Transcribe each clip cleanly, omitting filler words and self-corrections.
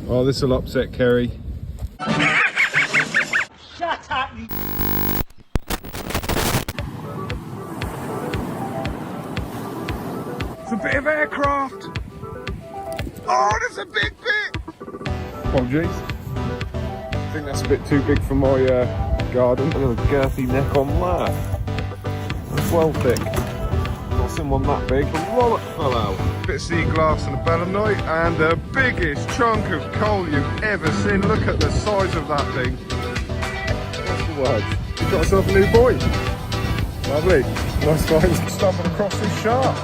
Oh, this will upset Kerry. Shut up, you... It's a bit of aircraft. Oh, that's a big bit. Apologies. I think that's a bit too big for my garden. Look at the girthy neck on that. That's well thick. Not seen one that big. The wallet fell out. Bit of sea glass and a belemnite, and the biggest chunk of coal you've ever seen. Look at the size of that thing. What's the word? You've got yourself a new boy. Lovely. Nice find. Stumbled across this shark.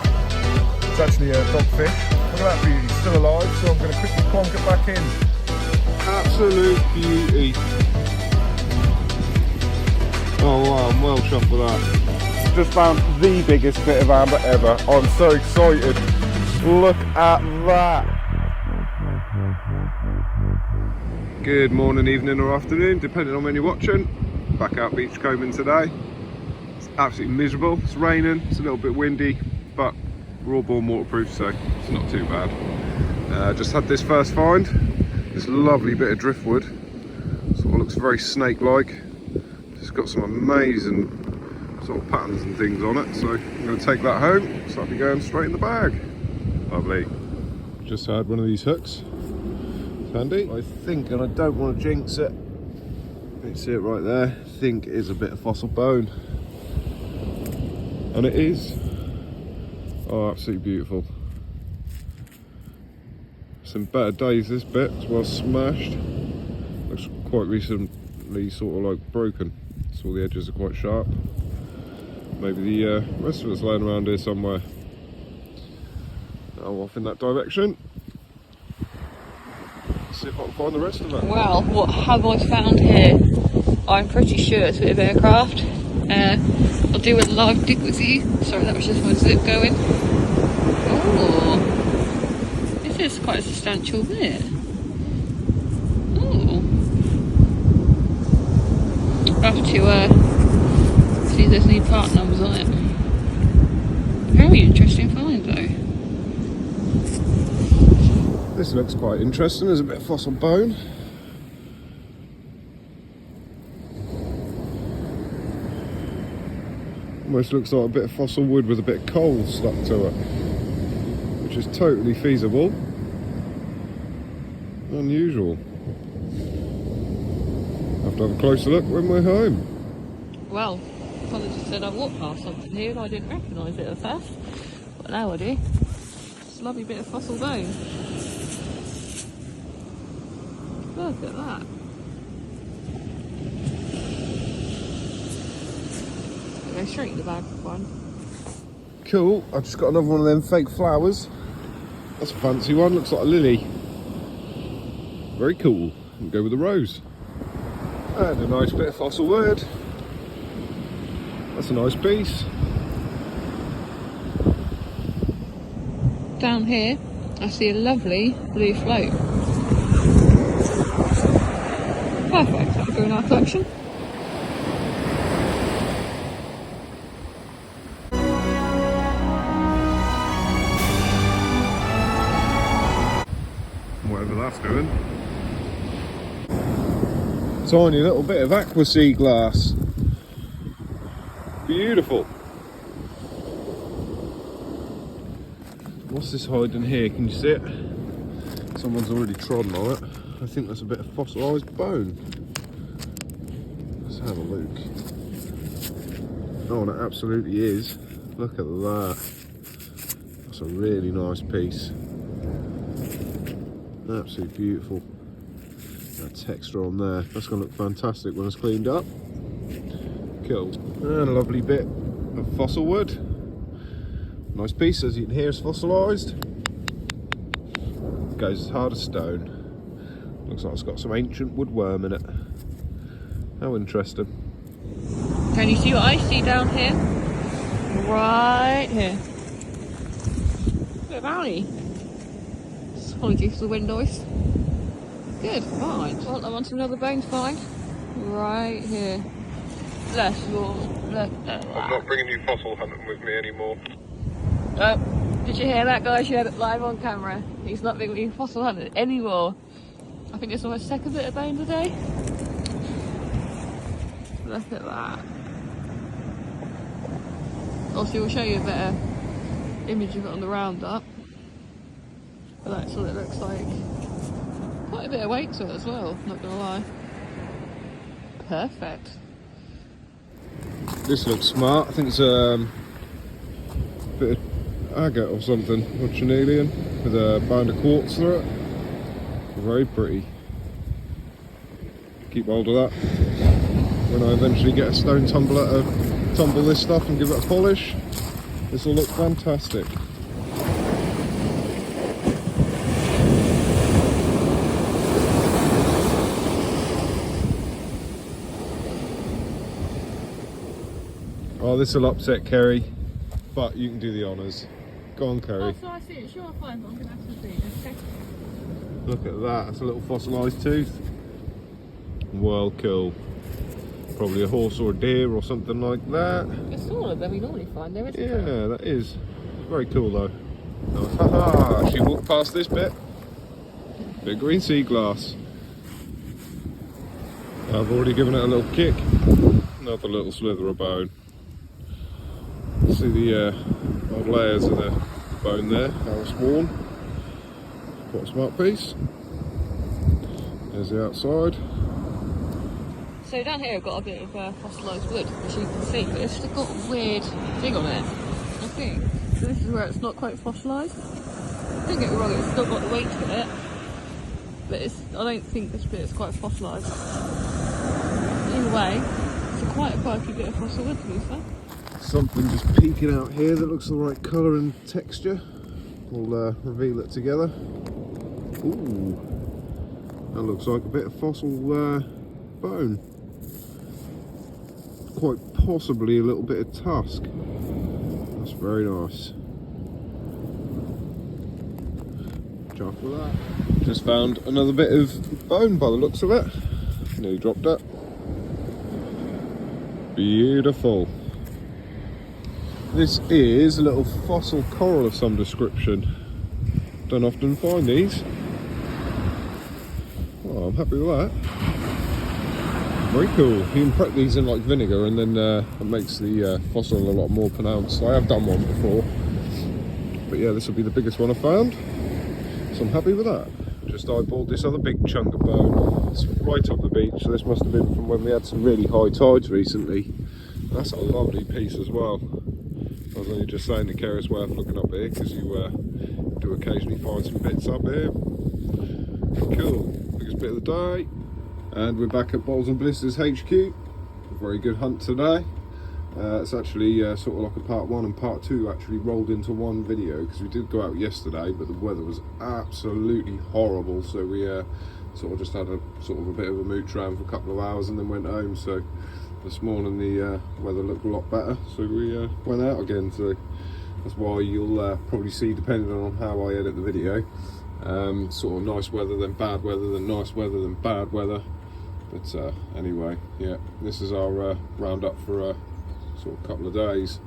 It's actually a dogfish. Look at that beauty. Still alive, so I'm going to quickly plonk it back in. Absolute beauty. Oh wow, I'm well chuffed with that. Just found the biggest bit of amber ever. I'm so excited. Look at that. Good morning, evening or afternoon, depending on when you're watching. Back out beachcombing today. It's absolutely miserable. It's raining, it's a little bit windy, but we're all born waterproof, so it's not too bad. Just had this first find. This lovely bit of driftwood. Sort of looks very snake-like. It's got some amazing sort of patterns and things on it, so I'm going to take that home, so that'll be going straight in the bag. Lovely. Just had one of these hooks. It's handy. I think, and I don't want to jinx it, you see it right there, I think it is a bit of fossil bone. And it is. Oh, absolutely beautiful. Some better days this bit, it's well smashed. Looks quite recently sort of like broken, so all the edges are quite sharp. Maybe the rest of it's laying around here somewhere. I'll off in that direction. See if I can find the rest of it. Well, what have I found here? I'm pretty sure it's a bit of aircraft. I'll do a live dig with you. Sorry, that was just my zip going. Oh, this is quite a substantial bit. Oh, I'll have to see if there's any part numbers on it. Very interesting find though. This looks quite interesting. There's a bit of fossil bone. Almost looks like a bit of fossil wood with a bit of coal stuck to it, which is totally feasible. Unusual. Have to have a closer look when we're home. Well, I just said I walked past something here and I didn't recognise it at first, but now I do. It's a lovely bit of fossil bone. Look at that. I'll go straight in the bag for one. Cool, I've just got another one of them fake flowers. That's a fancy one, looks like a lily. Very cool. We'll go with a rose. And a nice bit of fossil wood. That's a nice piece. Down here, I see a lovely blue float. Perfect, that'll go in our collection. Whatever that's doing. Tiny little bit of aqua sea glass. Beautiful. What's this hiding here? Can you see it? Someone's already trodden on it. I think that's a bit of fossilised bone. Let's have a look. Oh, and it absolutely is. Look at that. That's a really nice piece. Absolutely beautiful. That texture on there. That's going to look fantastic when it's cleaned up. Cool. And a lovely bit of fossil wood. Nice piece, as you can hear, it's fossilised. Goes as hard as stone. Looks like it's got some ancient woodworm in it. How interesting. Can you see what I see down here? Right here. Bit of alley. Apologies for the wind noise. Good, fine. Well, I want another bone to find. Right here. Bless your... I'm not bringing you fossil hunting with me anymore. Oh, did you hear that, guys? You had it live on camera. He's not bringing me fossil hunting anymore. I think this is my second bit of bone today. Look at that. Obviously we'll show you a better image of it on the roundup. But that's what it looks like. Quite a bit of weight to it as well, not gonna lie. Perfect. This looks smart. I think it's a bit of agate or something, or chenillion, with a band of quartz through it. Very pretty. Keep hold of that. When I eventually get a stone tumbler to tumble this stuff and give it a polish, this will look fantastic. Oh, this will upset Kerry, but you can do the honours. Go on, Kerry. Oh, so I see it. Sure, fine, but I'm gonna have to see it. Okay. Look at that. That's a little fossilised tooth. Well, cool. Probably a horse or a deer or something like that. It's smaller than we normally find there, isn't it? Yeah, that is. Very cool though. Haha, she walked past this bit. Big green sea glass. I've already given it a little kick. Another little slither of bone. See the odd layers of the bone there, how it's worn. Quite a smart piece. There's the outside. So down here I've got a bit of fossilised wood, as you can see, but it's still got a weird thing on it, I think. So this is where it's not quite fossilised. Don't get me wrong, it's still got the weight to it, but I don't think this bit is quite fossilised. Either way, it's quite a quirky bit of fossil wood to be fair. Something just peeking out here that looks the right colour and texture. We'll reveal it together. Ooh, that looks like a bit of fossil bone. Quite possibly a little bit of tusk. That's very nice. Chuck with that. Just found another bit of bone by the looks of it. Nearly dropped it. Beautiful. This is a little fossil coral of some description. Don't often find these. Well, I'm happy with that. Very cool. You can prep these in like vinegar and then it makes the fossil a lot more pronounced. I have done one before. But yeah, this will be the biggest one I found. So I'm happy with that. Just eyeballed this other big chunk of bone. It's right up the beach, so this must have been from when we had some really high tides recently. That's a lovely piece as well. I was only just saying to Kerry it's worth looking up here because you do occasionally find some bits up here. Cool, biggest bit of the day. And we're back at Bowls and Blisters HQ. A very good hunt today. It's actually sort of like a part one and part two actually rolled into one video because we did go out yesterday, but the weather was absolutely horrible. So we sort of just had a bit of a mooch around for a couple of hours and then went home. So this morning the weather looked a lot better, so we went out again. So that's why you'll probably see, depending on how I edit the video, sort of nice weather then bad weather then nice weather then bad weather. But anyway, yeah, this is our roundup for sort of couple of days.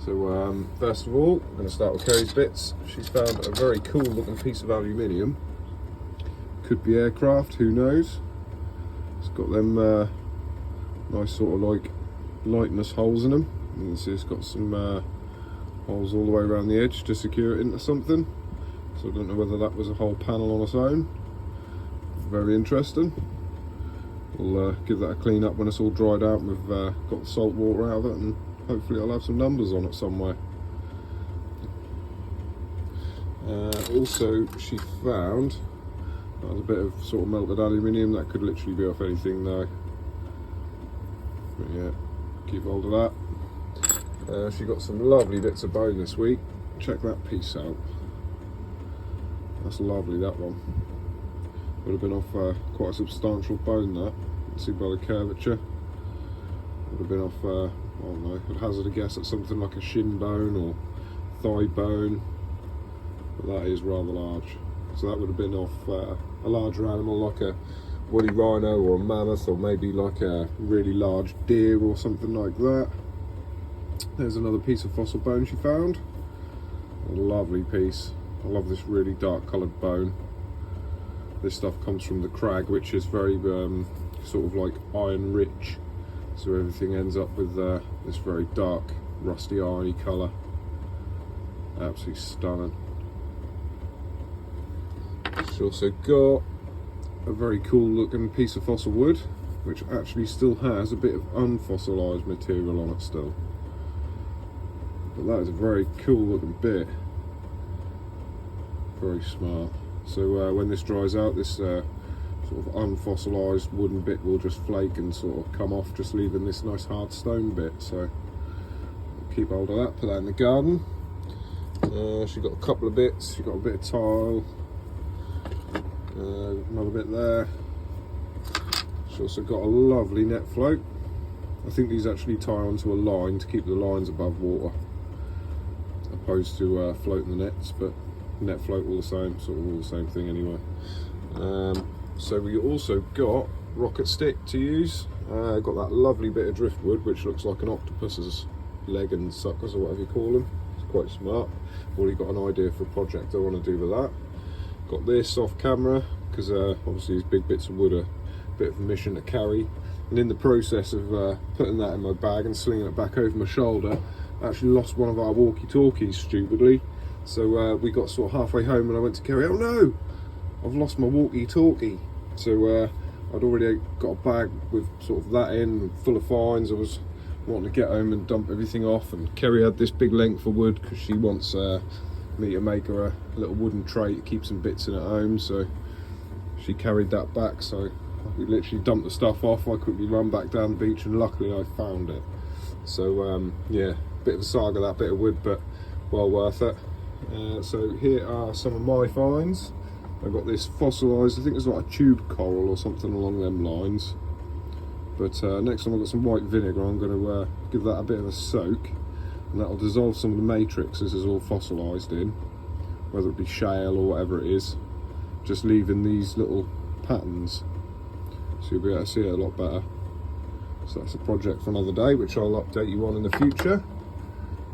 So first of all, I'm going to start with Kerry's bits. She's found a very cool looking piece of aluminium. Could be aircraft, who knows. It's got them nice sort of like lightness holes in them. You can see it's got some holes all the way around the edge to secure it into something. So I don't know whether that was a whole panel on its own. Very interesting. We'll give that a clean up when it's all dried out and we've got the salt water out of it, and hopefully I'll have some numbers on it somewhere. Also, she found a bit of sort of melted aluminium. That could literally be off anything though. But yeah, keep hold of that. She got some lovely bits of bone this week. Check that piece out. That's lovely, that one. Would have been off quite a substantial bone, that. You can see by the curvature. Would have been off, I don't know, I'd hazard a guess at something like a shin bone or thigh bone. But that is rather large. So that would have been off a larger animal like a woolly rhino or a mammoth, or maybe like a really large deer or something like that. There's another piece of fossil bone she found. A lovely piece. I love this really dark coloured bone. this stuff comes from the crag, which is very sort of like iron rich, so everything ends up with this very dark rusty irony colour. Absolutely stunning. It's also got a very cool looking piece of fossil wood, which actually still has a bit of unfossilised material on it still. But that is a very cool looking bit. Very smart. So when this dries out, this sort of unfossilised wooden bit will just flake and sort of come off, just leaving this nice hard stone bit. So I'll keep hold of that, put that in the garden. She's got a couple of bits. She's got a bit of tile, another bit there. She's also got a lovely net float. I think these actually tie onto a line to keep the lines above water, opposed to floating the nets, but net float all the same, sort of all the same thing anyway. So we also got rocket stick to use. Got that lovely bit of driftwood, which looks like an octopus's leg and suckers, or whatever you call them. It's quite smart. Already got an idea for a project I want to do with that. Got this off camera because obviously these big bits of wood are a bit of a mission to carry, and in the process of putting that in my bag and slinging it back over my shoulder, I actually lost one of our walkie-talkies stupidly. So we got sort of halfway home and I went to carry, oh no, I've lost my walkie-talkie. So I'd already got a bag with sort of that in, full of fines. I was wanting to get home and dump everything off, and Kerry had this big length of wood because she wants me to make her a little wooden tray to keep some bits in at home, so she carried that back. So we literally dumped the stuff off. I quickly run back down the beach and luckily I found it. So yeah, bit of a saga that bit of wood, but well worth it. So here are some of my finds. I've got this fossilised, I think it's like a tube coral or something along them lines. But next time I've got some white vinegar, I'm going to give that a bit of a soak, and that'll dissolve some of the matrix this is all fossilised in, whether it be shale or whatever it is, just leaving these little patterns, so you'll be able to see it a lot better. So that's a project for another day, which I'll update you on in the future.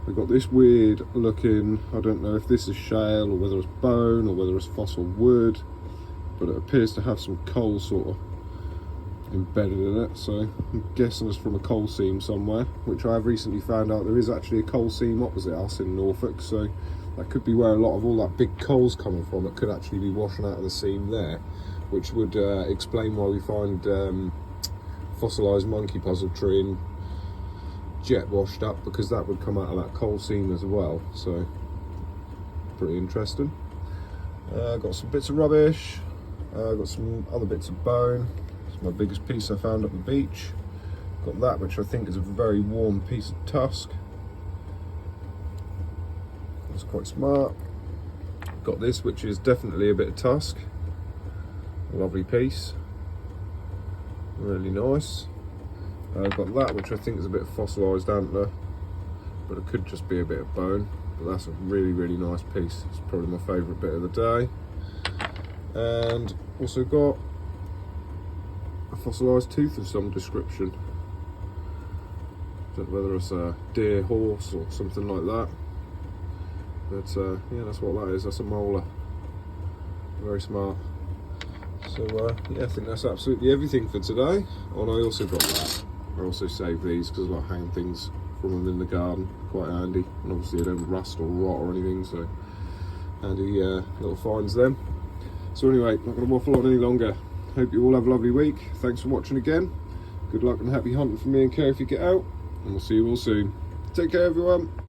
We've got this weird looking, I don't know if this is shale or whether it's bone or whether it's fossil wood, but it appears to have some coal sort of embedded in it, so I'm guessing it's from a coal seam somewhere, which I have recently found out there is actually a coal seam opposite us in Norfolk, so that could be where a lot of all that big coal's coming from. It could actually be washing out of the seam there, which would explain why we find fossilised monkey puzzle tree and jet washed up, because that would come out of that coal seam as well. So pretty interesting. Got some bits of rubbish, got some other bits of bone. It's my biggest piece I found at the beach. Got that, which I think is a very warm piece of tusk. That's quite smart. Got this, which is definitely a bit of tusk. A lovely piece, really nice. I've got that, which I think is a bit of fossilised antler, but it could just be a bit of bone. But that's a really, really nice piece. It's probably my favourite bit of the day. And also got a fossilised tooth of some description. Don't know whether it's a deer, horse, or something like that. But yeah, that's what that is. That's a molar. Very smart. So yeah, I think that's absolutely everything for today. Oh, and I also got that. I also save these because I like hanging things from them in the garden, quite handy, and obviously they don't rust or rot or anything, so handy little finds them. So anyway, not going to waffle on any longer. Hope you all have a lovely week. Thanks for watching again. Good luck and happy hunting for me and Kerry if you get out, and we'll see you all soon. Take care everyone.